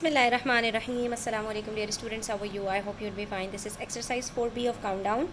Bismillahirrahmanirrahim. Assalamu alaikum dear students, how are you? I hope you'll be fine. This is exercise 4B of countdown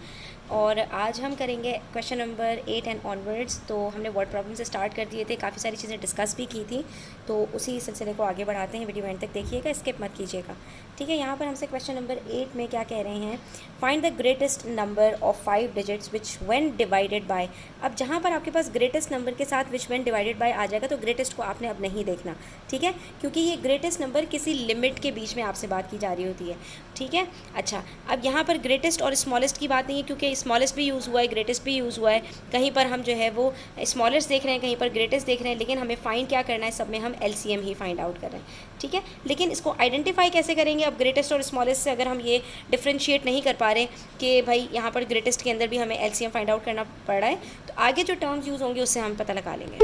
और आज हम करेंगे question number 8 and onwards. तो हमने word problem से start कर दिए थे, काफ़ी सारी चीज़ें डिस्कस भी की थी, तो उसी सिलसिले को आगे बढ़ाते हैं। वीडियो एंड तक देखिएगा, स्किप मत कीजिएगा, ठीक है। यहाँ पर हमसे क्वेश्चन नंबर 8 में क्या कह रहे हैं, find the greatest number of 5 digits which when divided bye. अब जहाँ पर आपके पास ग्रेटेस्ट नंबर के साथ विच व्हेन डिवाइडेड बाय आ जाएगा तो ग्रेटेस्ट को आपने अब नहीं देखना, ठीक है, क्योंकि ये ग्रेटेस्ट नंबर किसी लिमिट के बीच में आपसे बात की जा रही होती है, ठीक है। अच्छा, अब यहाँ पर ग्रेटेस्ट और स्मॉलेस्ट की बात नहीं है, क्योंकि स्मॉलेस्ट भी यूज़ हुआ है, ग्रेटेस्ट भी यूज़ हुआ है। कहीं पर हम जो है वो स्मॉलेस्ट देख रहे हैं, कहीं पर ग्रेटेस्ट देख रहे हैं, लेकिन हमें फाइंड क्या करना है, सब में हम एलसीएम ही फाइंड आउट कर रहे हैं, ठीक है। लेकिन इसको आइडेंटिफाई कैसे करेंगे, अब ग्रेटेस्ट और स्मॉलेस्ट से अगर हम ये डिफ्रेंशिएट नहीं कर पा रहे कि भाई यहाँ पर ग्रेटेस्ट के अंदर भी हमें एलसीएम फाइंड आउट करना पड़ रहा है, तो आगे जो टर्म्स यूज़ होंगे उससे हम पता लगा लेंगे,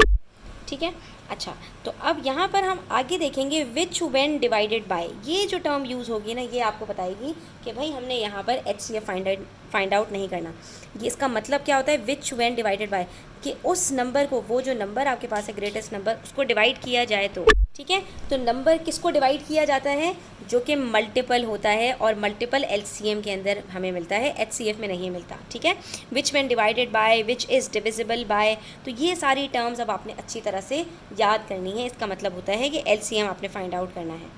ठीक है। अच्छा, तो अब यहाँ पर हम आगे देखेंगे विच व्हेन डिवाइडेड बाय। ये जो टर्म यूज़ होगी ना, ये आपको बताएगी कि भाई हमने यहाँ पर एचसीएफ फाइंड आउट नहीं करना। ये इसका मतलब क्या होता है, विच व्हेन डिवाइडेड बाय, कि उस नंबर को, वो जो नंबर आपके पास है ग्रेटेस्ट नंबर, उसको डिवाइड किया जाए तो, ठीक है। तो नंबर किसको डिवाइड किया जाता है, जो कि मल्टीपल होता है, और मल्टीपल एलसीएम के अंदर हमें मिलता है, एचसीएफ में नहीं मिलता, ठीक है। विच when divided bye, which is divisible by, तो ये सारी टर्म्स अब आपने अच्छी तरह से याद करनी है। इसका मतलब होता है कि एलसीएम आपने फाइंड आउट करना है।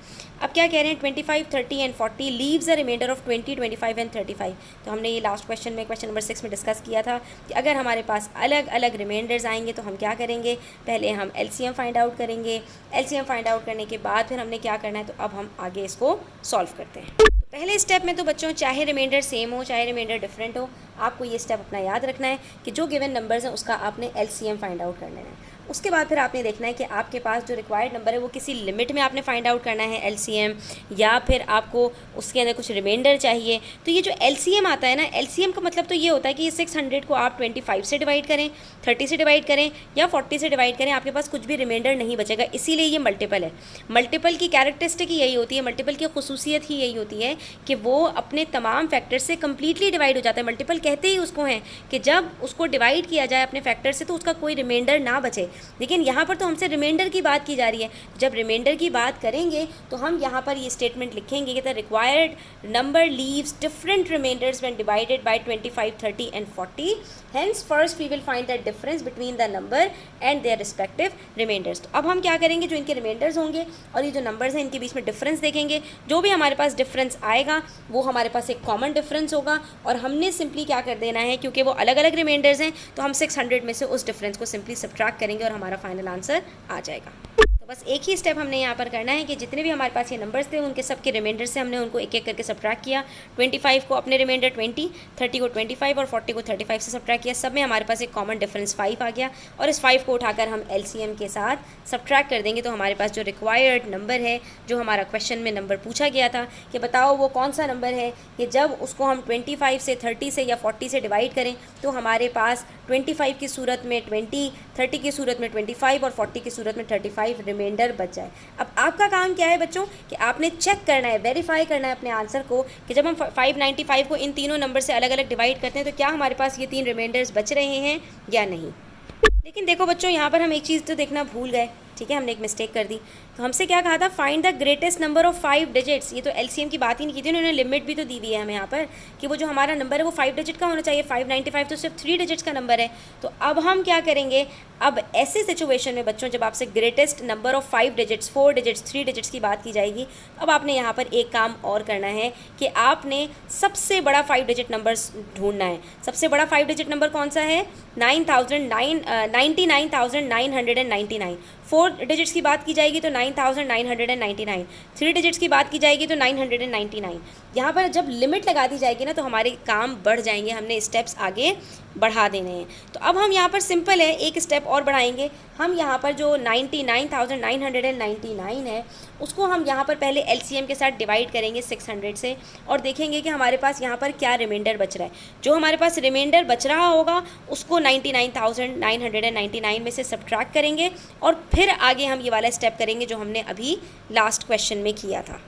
अब क्या कह रहे हैं, 25, 30 and 40 leaves a reminder of 20, 25 and 35। तो हमने ये लास्ट क्वेश्चन में, क्वेश्चन नंबर 6 में डिस्कस किया था कि अगर हमारे पास अलग अलग रिमाइंडर्स आएंगे तो हम क्या करेंगे, पहले हम एलसीएम फाइंड आउट करेंगे। एलसीएम फाइंड आउट करने के बाद फिर हमने क्या करना है, तो अब हम आगे इसको सॉल्व करते हैं। पहले स्टेप में तो बच्चों, चाहे रिमाइंडर सेम हो चाहे रिमाइंडर डिफरेंट हो, आपको ये स्टेप अपना याद रखना है कि जो गिवन नंबर्स हैं उसका आपने एलसीएम फाइंड आउट करना है। उसके बाद फिर आपने देखना है कि आपके पास जो रिक्वायर्ड नंबर है वो किसी लिमिट में आपने फाइंड आउट करना है एलसीएम, या फिर आपको उसके अंदर कुछ रिमाइंडर चाहिए। तो ये जो एलसीएम आता है ना, एलसीएम का मतलब तो ये होता है कि 600 को आप 25 से डिवाइड करें, 30 से डिवाइड करें या 40 से डिवाइड करें, आपके पास कुछ भी रिमाइंडर नहीं बचेगा, इसीलिए ये मल्टीपल है। मल्टीपल की कैरेक्टरिस्टिक ही यही होती है, मल्टीपल की खसूसियत ही यही होती है कि वो अपने तमाम फैक्टर से कम्प्लीटली डिवाइड हो जाता है। मल्टीपल कहते ही उसको हैं कि जब उसको डिवाइड किया जाए अपने फैक्टर से तो उसका कोई रिमाइंडर ना बचे। लेकिन यहाँ पर तो हमसे रिमाइंडर की बात की जा रही है। जब रिमाइंडर की बात करेंगे तो हम यहाँ पर ये स्टेटमेंट लिखेंगे कि the required number leaves different reminders when divided by 25, 30 and 40। Hence first we will find the difference between the number and their respective reminders. तो अब हम क्या करेंगे, जो इनके रिमाइंडर्स होंगे और ये जो नंबर्स हैं इनके बीच में डिफरेंस देखेंगे। जो भी हमारे पास डिफरेंस आएगा वो हमारे पास एक कॉमन डिफरेंस होगा, और हमने सिंपली क्या कर देना है, क्योंकि वो अलग अलग रिमाइंडर्स हैं, तो हम 600 में से उस डिफरेंस को सिंपली सब्ट्रैक्ट करेंगे और हमारा फाइनल आंसर आ जाएगा। तो बस एक ही स्टेप हमने यहाँ पर करना है कि जितने भी हमारे पास ये नंबर्स थे उनके सब के रिमाइंडर से हमने उनको एक एक करके सब्ट्रैक्ट किया। 25 को अपने रिमाइंडर 20, 30 को 25 और 40 को 35 से सब्ट्रैक्ट किया। सब में हमारे पास एक कॉमन डिफरेंस 5 आ गया, और इस 5 को उठाकर हम एलसीएम के साथ सब्ट्रैक्ट कर देंगे। तो हमारे पास जो रिक्वायर्ड नंबर है, जो हमारा क्वेश्चन में नंबर पूछा गया था कि बताओ वो कौन सा नंबर है, कि जब उसको हम 25 से, 30 से या 40 से डिवाइड करें तो हमारे पास 25 की सूरत में 20, 30 की सूरत में 25 और 40 की सूरत में 35 रिमाइंडर बच जाए। अब आपका काम क्या है बच्चों, कि आपने चेक करना है, वेरीफाई करना है अपने आंसर को, कि जब हम 595 को इन तीनों नंबर से अलग अलग डिवाइड करते हैं तो क्या हमारे पास ये 3 रिमाइंडर्स बच रहे हैं या नहीं। लेकिन देखो बच्चों, यहाँ पर हम एक चीज़ तो देखना भूल गए, ठीक है, हमने एक मिस्टेक कर दी। तो हमसे क्या कहा था, find the greatest number of 5 digits. ये तो एलसीएम की बात ही नहीं की थी, उन्होंने लिमिट भी तो दी हुई है हमें यहाँ पर कि वो जो हमारा नंबर है वो 5 डिजिट का होना चाहिए। 595 तो सिर्फ 3 डिजिट्स का नंबर है। तो अब हम क्या करेंगे, अब ऐसी सिचुएशन में बच्चों जब आपसे greatest number of 5 digits, 4 digits, 3 digits की बात की जाएगी, अब आपने यहाँ पर एक काम और करना है कि आपने सबसे बड़ा 5 डिजिट नंबर ढूंढना है। सबसे बड़ा 5 डिजिट नंबर कौन सा है, 99,999। 4 डिजिट्स की बात की जाएगी तो 9,999। 3 डिजिट्स की बात की जाएगी तो 999। यहाँ पर जब लिमिट लगा दी जाएगी ना तो हमारे काम बढ़ जाएंगे, हमने स्टेप्स आगे बढ़ा देने हैं। तो अब हम यहाँ पर सिंपल है, एक स्टेप और बढ़ाएंगे। हम यहाँ पर जो 99,999 है उसको हम यहाँ पर पहले एलसीएम के साथ डिवाइड करेंगे 600 से, और देखेंगे कि हमारे पास यहाँ पर क्या रिमाइंडर बच रहा है। जो हमारे पास रिमाइंडर बच रहा होगा उसको 99,999 में से सब्ट्रैक्ट करेंगे, और फिर आगे हम ये वाला स्टेप करेंगे जो हमने अभी लास्ट क्वेश्चन में किया था।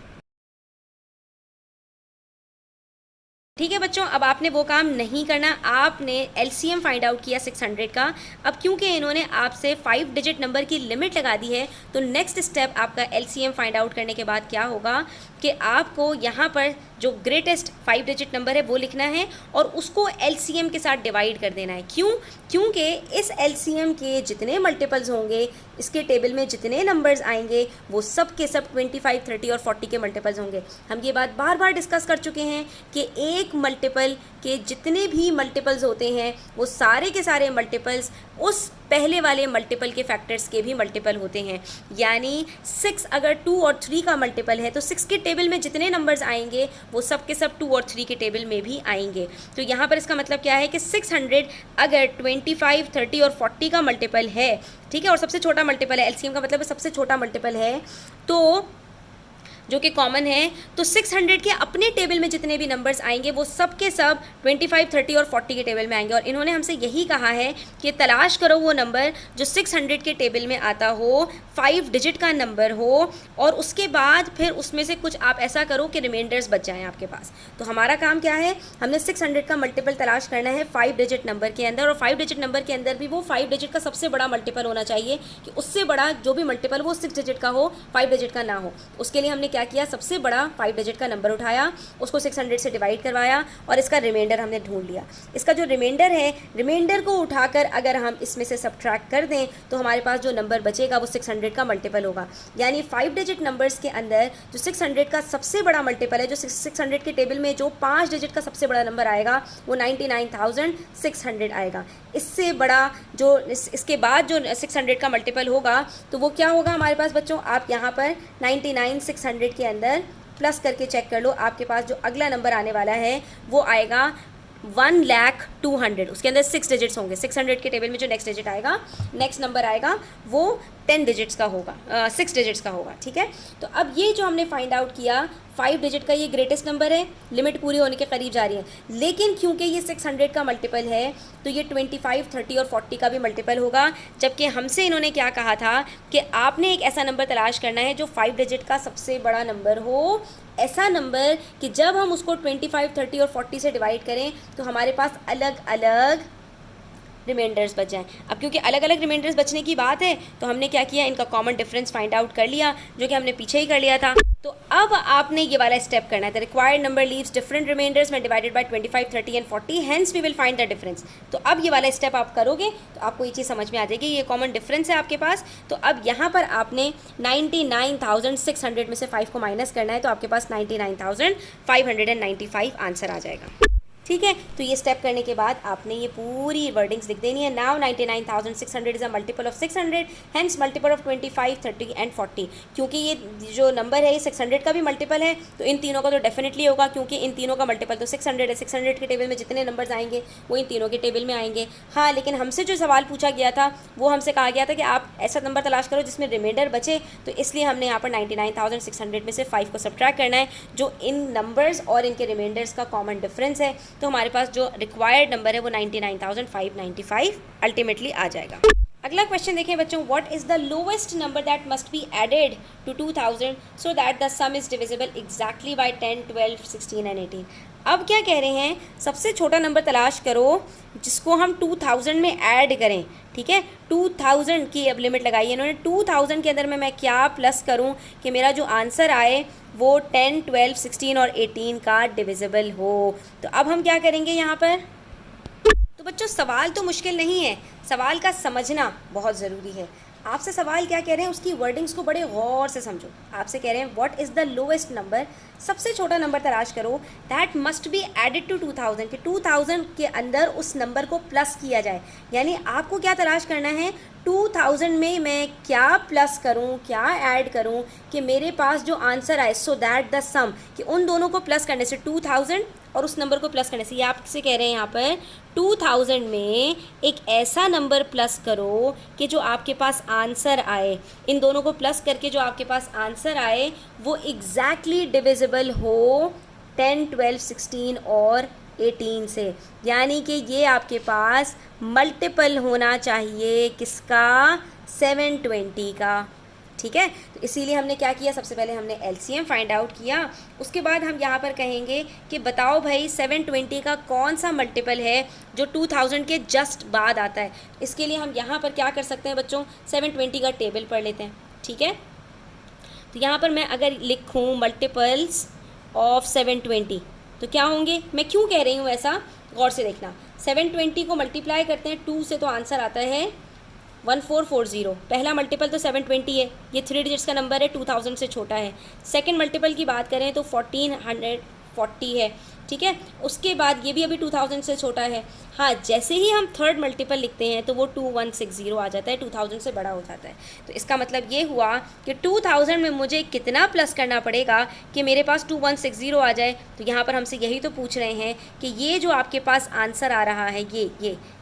ठीक है बच्चों, अब आपने वो काम नहीं करना, आपने एलसीएम फाइंड आउट किया 600 का। अब क्योंकि इन्होंने आपसे 5 डिजिट नंबर की लिमिट लगा दी है, तो नेक्स्ट स्टेप आपका एलसीएम फाइंड आउट करने के बाद क्या होगा कि आपको यहाँ पर जो ग्रेटेस्ट 5 डिजिट नंबर है वो लिखना है और उसको एलसीएम के साथ डिवाइड कर देना है। क्यों? क्योंकि इस एलसीएम के जितने मल्टीपल्स होंगे, इसके टेबल में जितने नंबर्स आएंगे वो सब के सब 25, 30 और 40 के मल्टीपल्स होंगे। हम ये बात बार बार डिस्कस कर चुके हैं कि एक मल्टीपल के जितने भी मल्टीपल्स होते हैं वो सारे के सारे मल्टीपल्स उस पहले वाले मल्टीपल के फैक्टर्स के भी मल्टीपल होते हैं। यानी 6 अगर 2 और 3 का मल्टीपल है तो 6 के टेबल में जितने नंबर्स आएंगे वो सब के सब 2 और 3 के टेबल में भी आएंगे। तो यहाँ पर इसका मतलब क्या है कि 600 अगर 25, 30 और 40 का मल्टीपल है, ठीक है, और सबसे छोटा मल्टीपल है, एलसीएम का मतलब सबसे छोटा मल्टीपल है, तो जो कि कॉमन है, तो 600 के अपने टेबल में जितने भी नंबर्स आएंगे वो सब के सब 25, 30 और 40 के टेबल में आएंगे। और इन्होंने हमसे यही कहा है कि तलाश करो वो नंबर जो 600 के टेबल में आता हो, 5 डिजिट का नंबर हो, और उसके बाद फिर उसमें से कुछ आप ऐसा करो कि रिमाइंडर्स बच जाएँ आपके पास। तो हमारा काम क्या है, हमने 600 का मल्टीपल तलाश करना है 5 डिजिट नंबर के अंदर, और 5 डिजिट नंबर के अंदर भी वो 5 डिजिट का सबसे बड़ा मल्टीपल होना चाहिए कि उससे बड़ा जो भी मल्टीपल वो 6 डिजिट का हो, 5 डिजिट का ना हो। उसके लिए हमने क्या किया, सबसे बड़ा 5 डिजिट का नंबर उठाया, उसको 600 से डिवाइड करवाया और इसका रिमाइंडर हमने ढूंढ लिया। इसका जो रिमाइंडर है, रिमाइंडर को उठाकर अगर हम इसमें से सब्ट्रैक्ट कर दें तो हमारे पास जो नंबर बचेगा वो 600 का मल्टीपल होगा। यानी 5 डिजिट नंबर्स के अंदर जो 600 का सबसे बड़ा मल्टीपल है, जो 600 के टेबल में जो 5 डिजिट का सबसे बड़ा नंबर आएगा वो 99,600 आएगा। इससे बड़ा जो इसके बाद जो 600 का मल्टीपल होगा तो वो क्या होगा हमारे पास बच्चों, आप यहाँ पर 99,600 के अंदर प्लस करके चेक कर लो, आपके पास जो अगला नंबर आने वाला है वो आएगा 1,02,000। उसके अंदर 6 डिजिट्स होंगे। 600 के टेबल में जो नेक्स्ट डिजिट आएगा, नेक्स्ट नंबर आएगा वो 10 डिजिट्स का होगा, 6 डिजिट्स का होगा। ठीक है, तो अब ये जो हमने फाइंड आउट किया 5 डिजिट का, ये ग्रेटेस्ट नंबर है, लिमिट पूरी होने के करीब जा रही है, लेकिन क्योंकि ये 600 का मल्टीपल है तो ये 25, 30 और 40 का भी मल्टीपल होगा। जबकि हमसे इन्होंने क्या कहा था कि आपने एक ऐसा नंबर तलाश करना है जो 5 डिजिट का सबसे बड़ा नंबर हो, ऐसा नंबर कि जब हम उसको 25, 30 और 40 से डिवाइड करें तो हमारे पास अलग अलग रिमाइंडर्स बच जाएँ। अब क्योंकि अलग अलग रिमाइंडर्स बचने की बात है तो हमने क्या किया, इनका कॉमन डिफरेंस फाइंड आउट कर लिया, जो कि हमने पीछे ही कर लिया था। तो अब आपने ये वाला स्टेप करना है, the required number leaves different remainders में divided by 25, 30 and 40, hence we will find the difference. तो अब ये वाला स्टेप आप करोगे तो आपको ये चीज़ समझ में आ जाएगी, ये कॉमन डिफरेंस है आपके पास। तो अब यहाँ पर आपने 99,600 में से 5 को माइनस करना है, तो आपके पास 99,595 आंसर आ जाएगा। ठीक है, तो ये स्टेप करने के बाद आपने ये पूरी वर्डिंग्स लिख देनी है। Now 99,600 is a multiple of 600, hence multiple of 25, 30 and 40। क्योंकि ये जो नंबर है ये 600 का भी मल्टीपल है तो इन तीनों का तो डेफिनेटली होगा, क्योंकि इन तीनों का मल्टीपल तो 600 है। 600 के टेबल में जितने नंबर्स आएंगे वो इन तीनों के टेबल में आएंगे। हाँ, लेकिन हमसे जो सवाल पूछा गया था वो हमसे कहा गया था कि आप ऐसा नंबर तलाश करो जिसमें रिमाइंडर बचे, तो इसलिए हमने यहाँ पर 99,600 में से 5 को सब्ट्रैक्ट करना है, जो इन नंबर्स और इनके रिमाइंडर्स का कॉमन डिफरेंस है। तो हमारे पास जो रिक्वायर्ड नंबर है वो 99,595 अल्टीमेटली आ जाएगा। अगला क्वेश्चन देखें बच्चों, what is the lowest number that must be added to 2000 so that the sum is divisible exactly by 10, 12, 16 and 18। अब क्या कह रहे हैं, सबसे छोटा नंबर तलाश करो जिसको हम 2000 में ऐड करें। ठीक है, 2000 की अब लिमिट लगाई है इन्होंने, 2000 के अंदर में मैं क्या प्लस करूं कि मेरा जो आंसर आए वो 10, 12, 16 और 18 का डिविजिबल हो। तो अब हम क्या करेंगे यहाँ पर, तो बच्चों सवाल तो मुश्किल नहीं है, सवाल का समझना बहुत ज़रूरी है। आपसे सवाल क्या कह रहे हैं, उसकी वर्डिंग्स को बड़े गौर से समझो। आपसे कह रहे हैं what is the lowest number, सबसे छोटा नंबर तलाश करो that must be added to 2000, कि 2000 के अंदर उस नंबर को प्लस किया जाए। यानी आपको क्या तलाश करना है, 2000 में मैं क्या प्लस करूं, क्या ऐड करूं कि मेरे पास जो आंसर आए, सो दैट द सम, कि उन दोनों को प्लस करने से 2000 और उस नंबर को प्लस करने से, ये आपसे कह रहे हैं यहाँ पर 2000 में एक ऐसा नंबर प्लस करो कि जो आपके पास आंसर आए, इन दोनों को प्लस करके जो आपके पास आंसर आए वो एग्जैक्टली डिविजिबल हो 10, 12, 16 और 18 से। यानी कि ये आपके पास मल्टीपल होना चाहिए किसका, 720 का। ठीक है। तो इसीलिए हमने क्या किया, सबसे पहले हमने एलसीएम फाइंड आउट किया, उसके बाद हम यहाँ पर कहेंगे कि बताओ भाई 720 का कौन सा मल्टीपल है जो 2000 के जस्ट बाद आता है। इसके लिए हम यहाँ पर क्या कर सकते हैं बच्चों, 720 का टेबल पढ़ लेते हैं, ठीक है। तो यहाँ पर मैं अगर लिखूँ मल्टीपल्स ऑफ 720 तो क्या होंगे, मैं क्यों कह रही हूँ ऐसा, गौर से देखना। 720 को मल्टीप्लाई करते हैं 2 से तो आंसर आता है 1440। पहला मल्टीपल तो 720 है, ये 3 डिजिट्स का नंबर है, 2000 से छोटा है। सेकंड मल्टीपल की बात करें तो 1440 है, ठीक है। उसके बाद ये भी अभी 2000 से छोटा है। हाँ, जैसे ही हम थर्ड मल्टीपल लिखते हैं तो वो 2160 आ जाता है, 2000 से बड़ा हो जाता है। तो इसका मतलब ये हुआ कि 2000 में मुझे कितना प्लस करना पड़ेगा कि मेरे पास 2160 आ जाए। तो यहाँ पर हमसे यही तो पूछ रहे हैं कि ये जो आपके पास आंसर आ रहा है,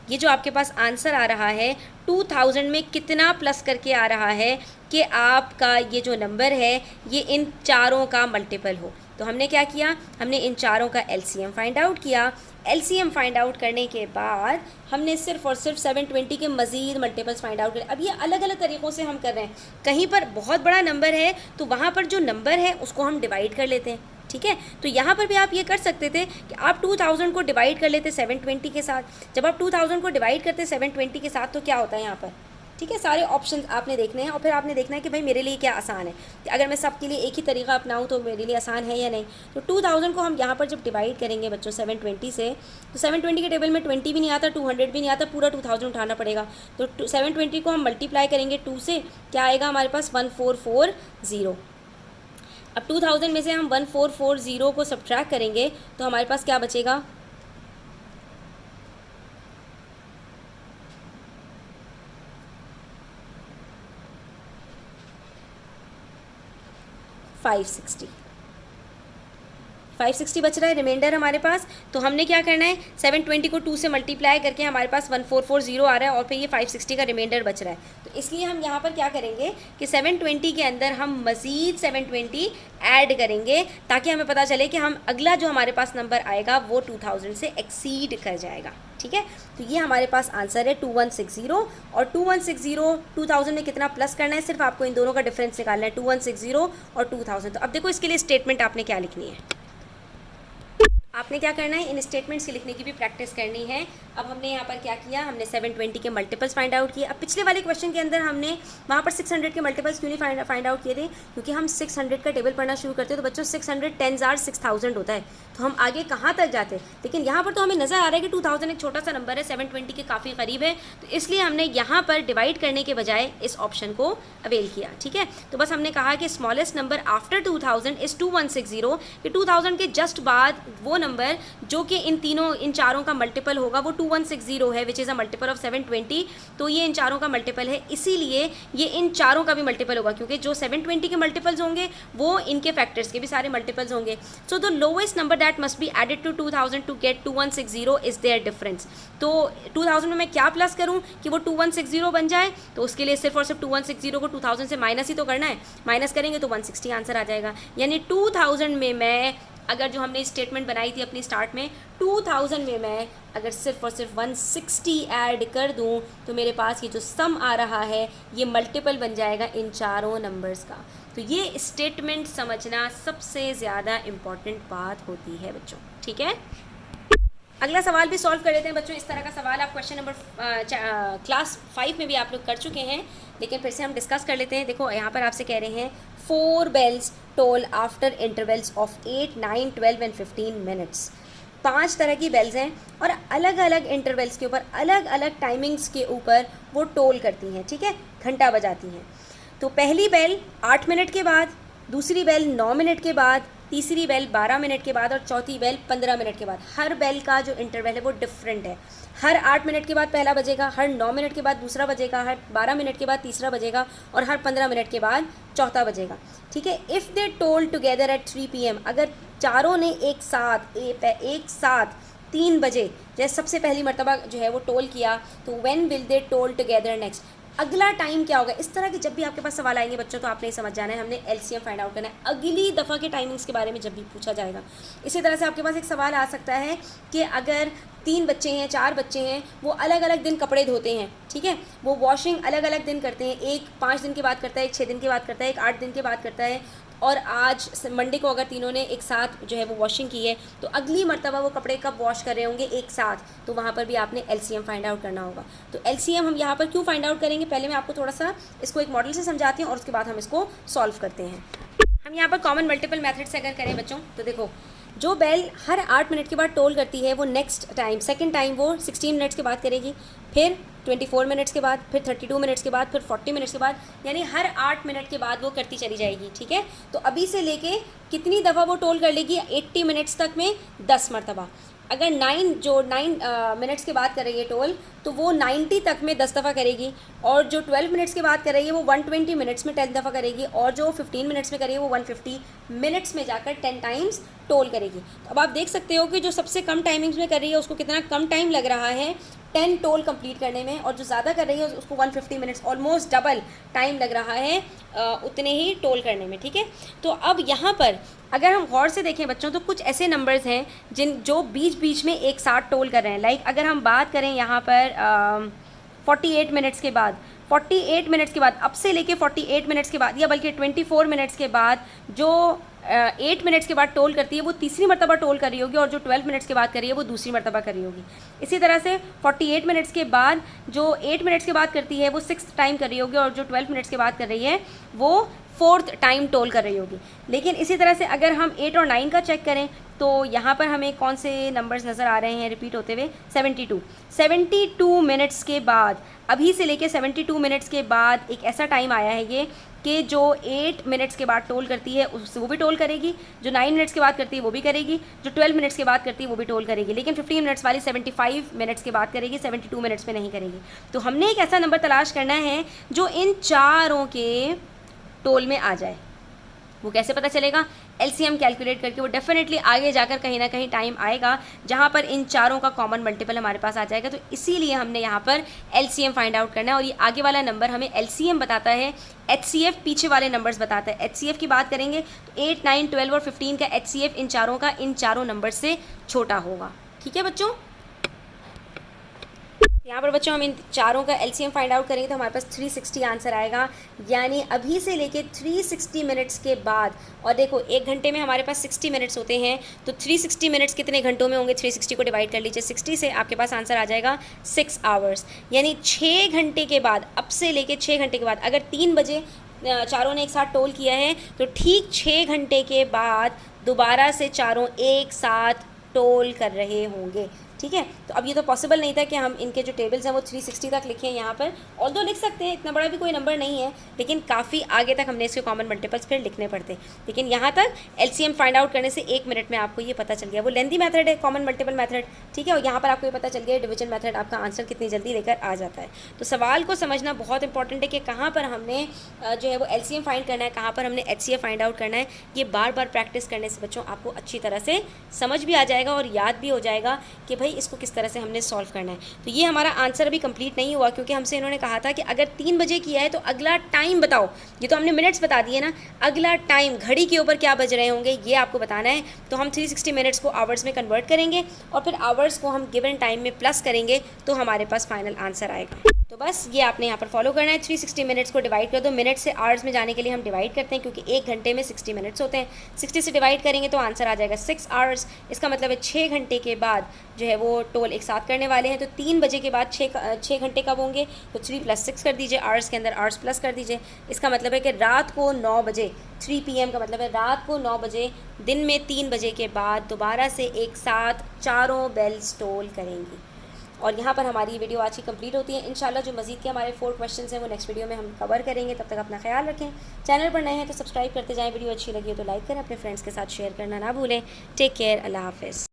ये जो आपके पास आंसर आ रहा है 2000 में कितना प्लस करके आ रहा है कि आपका ये जो नंबर है ये इन चारों का मल्टीपल हो। तो हमने क्या किया, हमने इन चारों का एलसीएम फाइंड आउट किया। एलसीएम फाइंड आउट करने के बाद हमने सिर्फ और सिर्फ 720 के मज़ीद मल्टीपल्स फाइंड आउट करे। अब ये अलग अलग तरीक़ों से हम कर रहे हैं। कहीं पर बहुत बड़ा नंबर है तो वहाँ पर जो नंबर है उसको हम डिवाइड कर लेते हैं, ठीक है। तो यहाँ पर भी आप ये कर सकते थे कि आप 2000 को डिवाइड कर लेते 720 के साथ। जब आप 2000 को डिवाइड करते 720 के साथ तो क्या होता है यहाँ पर, ठीक है। सारे ऑप्शन आपने देखने हैं और फिर आपने देखना है कि भाई मेरे लिए क्या आसान है, कि अगर मैं सबके लिए एक ही तरीका अपनाऊं तो मेरे लिए आसान है या नहीं। तो 2000 को हम यहाँ पर जब डिवाइड करेंगे बच्चों 720 से, तो 720 के टेबल में 20 भी नहीं आता, 200 भी नहीं आता, पूरा 2000 उठाना पड़ेगा। तो 720 को हम मल्टीप्लाई करेंगे 2 से, क्या आएगा हमारे पास 1440। अब 2000 में से हम 1440 को सब्ट्रैक्ट करेंगे तो हमारे पास क्या बचेगा, 560 बच रहा है रिमाइंडर हमारे पास। तो हमने क्या करना है, 720 को 2 से मल्टीप्लाई करके हमारे पास 1440 आ रहा है और फिर ये 560 का रिमाइंडर बच रहा है। तो इसलिए हम यहाँ पर क्या करेंगे कि 720 के अंदर हम मज़ीद 720 ऐड करेंगे ताकि हमें पता चले कि हम अगला जो हमारे पास नंबर आएगा वो 2000 से एक्सीड कर जाएगा, ठीक है। तो ये हमारे पास आंसर है 2160। और 2160 2000 में कितना प्लस करना है, सिर्फ आपको इन दोनों का डिफरेंस निकालना है, 2160 और 2000। तो अब देखो इसके लिए स्टेटमेंट आपने क्या लिखनी है, आपने क्या करना है, इन स्टेटमेंट्स की लिखने की भी प्रैक्टिस करनी है। अब हमने यहाँ पर क्या किया, हमने 720 के मल्टीपल्स फाइंड आउट किए। अब पिछले वाले क्वेश्चन के अंदर हमने वहाँ पर 600 के मल्टीपल्स क्यों नहीं फाइंड आउट किए थे, क्योंकि हम 600 का टेबल पढ़ना शुरू करते हैं तो बच्चों 600 10 आर 6000 होता है, तो हम आगे कहाँ तक जाते। लेकिन यहाँ पर तो हमें नज़र आ रहा है कि 2000 एक छोटा सा नंबर है, 720 के काफ़ी करीब है, तो इसलिए हमने यहाँ पर डिवाइड करने के बजाय इस ऑप्शन को अवेल किया, ठीक है। तो बस हमने कहा कि स्मॉलेस्ट नंबर आफ्टर 2000 इज़ 2160, कि 2000 के जस्ट बाद वो नंबर जो कि इन चारों का मल्टीपल होगा वो 2160 है, which is a multiple of 720। तो ये इन चारों का मल्टीपल है, इसीलिए ये इन चारों का भी मल्टीपल होगा, क्योंकि जो 720 के मल्टीपल्स होंगे वो इनके फैक्टर्स के भी सारे मल्टीपल्स होंगे। So the lowest number that must be added to 2000 to get 2160 is their difference. तो 2000 में मैं क्या प्लस करूँ कि वो 2160 बन जाए, तो उसके लिए सिर्फ और सिर्फ 2160 को 2000 से माइनस ही तो करना है, माइनस करेंगे तो 160 आंसर आ जाएगा। यानी 2000 में मैं अगर जो हमने स्टेटमेंट बनाई थी अपनी स्टार्ट में, 2000 में मैं अगर सिर्फ और सिर्फ 160 ऐड कर दूं तो मेरे पास ये जो सम आ रहा है ये मल्टीपल बन जाएगा इन चारों नंबर्स का। तो ये स्टेटमेंट समझना सबसे ज़्यादा इम्पॉर्टेंट बात होती है बच्चों, ठीक है। अगला सवाल भी सॉल्व कर लेते हैं बच्चों। इस तरह का सवाल आप क्वेश्चन नंबर क्लास 5 में भी आप लोग कर चुके हैं, लेकिन फिर से हम डिस्कस कर लेते हैं। देखो यहाँ पर आपसे कह रहे हैं 4 bells toll after intervals of 8, 9, 12 and 15 minutes। 5 तरह की बेल्स हैं और अलग अलग इंटरवल्स के ऊपर, अलग अलग टाइमिंग्स के ऊपर वो टोल करती हैं, ठीक है, घंटा बजाती हैं। तो पहली बेल 8 मिनट के बाद, दूसरी बेल 9 मिनट के बाद, तीसरी बेल 12 मिनट के बाद और चौथी बेल 15 मिनट के बाद। हर बेल का जो इंटरवल है वो डिफरेंट है। हर 8 मिनट के बाद पहला बजेगा, हर 9 मिनट के बाद दूसरा बजेगा, हर 12 मिनट के बाद तीसरा बजेगा और हर 15 मिनट के बाद चौथा बजेगा, ठीक है। If they toll together at 3 PM, अगर चारों ने एक साथ 3 बजे जैसे सबसे पहली मरतबा जो है वो टोल किया, तो when will they toll together next, अगला टाइम क्या होगा। इस तरह के जब भी आपके पास सवाल आएंगे बच्चों तो आपने समझ जाना है हमने एलसीएम फाइंड आउट करना है अगली दफ़ा के टाइमिंग्स के बारे में जब भी पूछा जाएगा। इसी तरह से आपके पास एक सवाल आ सकता है कि अगर 3 बच्चे हैं 4 बच्चे हैं, वो अलग अलग दिन कपड़े धोते हैं, ठीक है, वो वॉशिंग अलग अलग दिन करते हैं, एक 5 दिन के बाद करता है, एक 6 दिन के बाद करता है, एक 8 दिन के बाद करता है, और आज मंडे को अगर तीनों ने एक साथ जो है वो वॉशिंग की है तो अगली मर्तबा वो कपड़े कब वॉश कर रहे होंगे एक साथ, तो वहाँ पर भी आपने एलसीएम फाइंड आउट करना होगा। तो एलसीएम हम यहाँ पर क्यों फाइंड आउट करेंगे, पहले मैं आपको थोड़ा सा इसको एक मॉडल से समझाती हूँ और उसके बाद हम इसको सॉल्व करते हैं। हम यहाँ पर कॉमन मल्टीपल मेथड से अगर करें बच्चों तो देखो, जो बेल हर 8 मिनट के बाद टोल करती है वो नेक्स्ट टाइम सेकंड टाइम वो 16 मिनट्स के बाद करेगी, फिर 24 मिनट्स के बाद, फिर 32 मिनट्स के बाद, फिर 40 मिनट्स के बाद, यानी हर 8 मिनट के बाद वो करती चली जाएगी, ठीक है। तो अभी से लेके कितनी दफ़ा वो टोल कर लेगी, 80 मिनट्स तक में 10 मरतबा। अगर 9 मिनट्स के बाद कर रही है टोल तो वो 90 तक में 10 दफ़ा करेगी, और जो 12 मिनट्स के बाद कर रही है वो 120 मिनट्स में 10 दफ़ा करेगी, और जो 15 मिनट्स में कर रही है वो 150 मिनट्स में जाकर 10 टाइम्स टोल करेगी। तो अब आप देख सकते हो कि जो सबसे कम टाइमिंग्स में कर रही है उसको कितना कम टाइम लग रहा है 10 टोल कंप्लीट करने में, और जो ज़्यादा कर रही है उसको 150 मिनट्स, ऑलमोस्ट डबल टाइम लग रहा है उतने ही टोल करने में, ठीक है। तो अब यहाँ पर अगर हम गौर से देखें बच्चों तो कुछ ऐसे नंबर्स हैं जो बीच बीच में एक साथ टोल कर रहे हैं। लाइक अगर हम बात करें यहाँ पर 48 मिनट्स के बाद, 48 मिनट्स के बाद, अब से लेके 48 मिनट्स के बाद, या बल्कि 24 मिनट्स के बाद जो 8 मिनट्स के बाद टोल करती है वो तीसरी मरतबा टोल कर रही होगी, और जो 12 मिनट्स के बाद कर रही है वो दूसरी मरतबा कर रही होगी। इसी तरह से 48 मिनट्स के बाद जो 8 मिनट्स के बाद करती है वो 6th टाइम कर रही होगी, और जो 12 मिनट्स के बाद कर रही है वो 4th टाइम टोल कर रही होगी। लेकिन इसी तरह से अगर हम 8 और 9 का चेक करें तो यहाँ पर हमें कौन से नंबर्स नज़र आ रहे हैं रिपीट होते हुए, 72 मिनट्स के बाद, अभी से लेके 72 मिनट्स के बाद एक ऐसा टाइम आया है ये कि जो 8 मिनट्स के बाद टोल करती है उससे वो भी टोल करेगी, जो 9 मिनट्स के बाद करती है वो भी करेगी, जो 12 मिनट्स के बाद करती है वो भी टोल करेगी, लेकिन 15 मिनट्स वाली 75 मिनट्स के बाद करेगी, 72 मिनट्स में नहीं करेगी। तो हमने एक ऐसा नंबर तलाश करना है जो इन चारों के टोल में आ जाए। वो कैसे पता चलेगा, एलसीएम कैलकुलेट करके। वो डेफिनेटली आगे जाकर कहीं ना कहीं टाइम आएगा जहाँ पर इन चारों का कॉमन मल्टीपल हमारे पास आ जाएगा। तो इसीलिए हमने यहाँ पर एलसीएम फाइंड आउट करना है, और ये आगे वाला नंबर हमें एलसीएम बताता है, एचसीएफ पीछे वाले नंबर्स बताता है। एचसीएफ की बात करेंगे तो 8, 9, 12 और 15 का एचसीएफ इन चारों नंबर से छोटा होगा, ठीक है बच्चों। यहाँ पर बच्चों हम इन चारों का एलसीएम फाइंड आउट करेंगे तो हमारे पास 360 आंसर आएगा, यानी अभी से लेके 360 मिनट्स के बाद। और देखो 1 घंटे में हमारे पास 60 मिनट्स होते हैं, तो 360 मिनट्स कितने घंटों में होंगे, 360 को डिवाइड कर लीजिए 60 से, आपके पास आंसर आ जाएगा 6 आवर्स। यानी 6 घंटे के बाद, अब से लेके 6 घंटे के बाद, अगर 3 बजे चारों ने एक साथ टोल किया है तो ठीक 6 घंटे के बाद दोबारा से चारों एक साथ टोल कर रहे होंगे, ठीक है। तो अब ये तो पॉसिबल नहीं था कि हम इनके जो टेबल्स हैं वो 360 तक लिखें यहाँ पर, ऑल्दो लिख सकते हैं, इतना बड़ा भी कोई नंबर नहीं है, लेकिन काफ़ी आगे तक हमने इसके कॉमन मल्टीपल्स फिर लिखने पड़ते। लेकिन यहाँ तक एलसीएम फाइंड आउट करने से 1 मिनट में आपको ये पता चल गया। वो लेंथी मेथड है कॉमन मल्टीपल मेथड, ठीक है, और यहाँ पर आपको ये पता चल गया डिवीजन मेथड आपका आंसर कितनी जल्दी लेकर आ जाता है। तो सवाल को समझना बहुत इंपॉर्टेंट है कि कहाँ पर हमने जो है वो एलसीएम फाइंड करना है, कहाँ पर हमने एचसीएफ फाइंड आउट करना है। ये बार बार प्रैक्टिस करने से बच्चों आपको अच्छी तरह से समझ भी आ जाएगा और याद भी हो जाएगा कि भाई इसको किस तरह से हमने सॉल्व करना है। तो ये हमारा आंसर अभी कंप्लीट नहीं हुआ, क्योंकि हमसे इन्होंने कहा था कि अगर 3 बजे किया है तो अगला टाइम बताओ। ये तो हमने मिनट्स बता दिए ना, अगला टाइम घड़ी के ऊपर क्या बज रहे होंगे ये आपको बताना है। तो हम 360 मिनट्स को आवर्स में कन्वर्ट करेंगे और फिर आवर्स को हम गिवन टाइम में प्लस करेंगे तो हमारे पास फाइनल आंसर आएगा। तो बस ये आपने यहाँ पर फॉलो करना है। 360 मिनट्स को डिवाइड कर दो, मिनट से आवर्स में जाने के लिए हम डिवाइड करते हैं क्योंकि 1 घंटे में 60 मिनट्स होते हैं। 60 से डिवाइड करेंगे तो आंसर आ जाएगा 6 आवर्स। इसका मतलब है 6 घंटे के बाद जो है वो टोल एक साथ करने वाले हैं। तो 3 बजे के बाद 6 घंटे कब होंगे, तो 3 + 6 कर दीजिए, आवर्स के अंदर आवर्स प्लस कर दीजिए। इसका मतलब है कि रात को 9 बजे, 3 PM का मतलब है रात को 9 बजे, दिन में 3 बजे के बाद दोबारा से एक साथ चारों बेल्स टोल करेंगी। और यहाँ पर हमारी वीडियो आज की कंप्लीट होती है। इंशाल्लाह जो मज़ीद के हमारे 4 क्वेश्चंस हैं वो नेक्स्ट वीडियो में हम कवर करेंगे। तब तक अपना ख्याल रखें। चैनल पर नए हैं तो सब्सक्राइब करते जाएं। वीडियो अच्छी लगी हो तो लाइक करें, अपने फ्रेंड्स के साथ शेयर करना ना भूलें। टेक केयर, अल्लाह हाफ़िज़।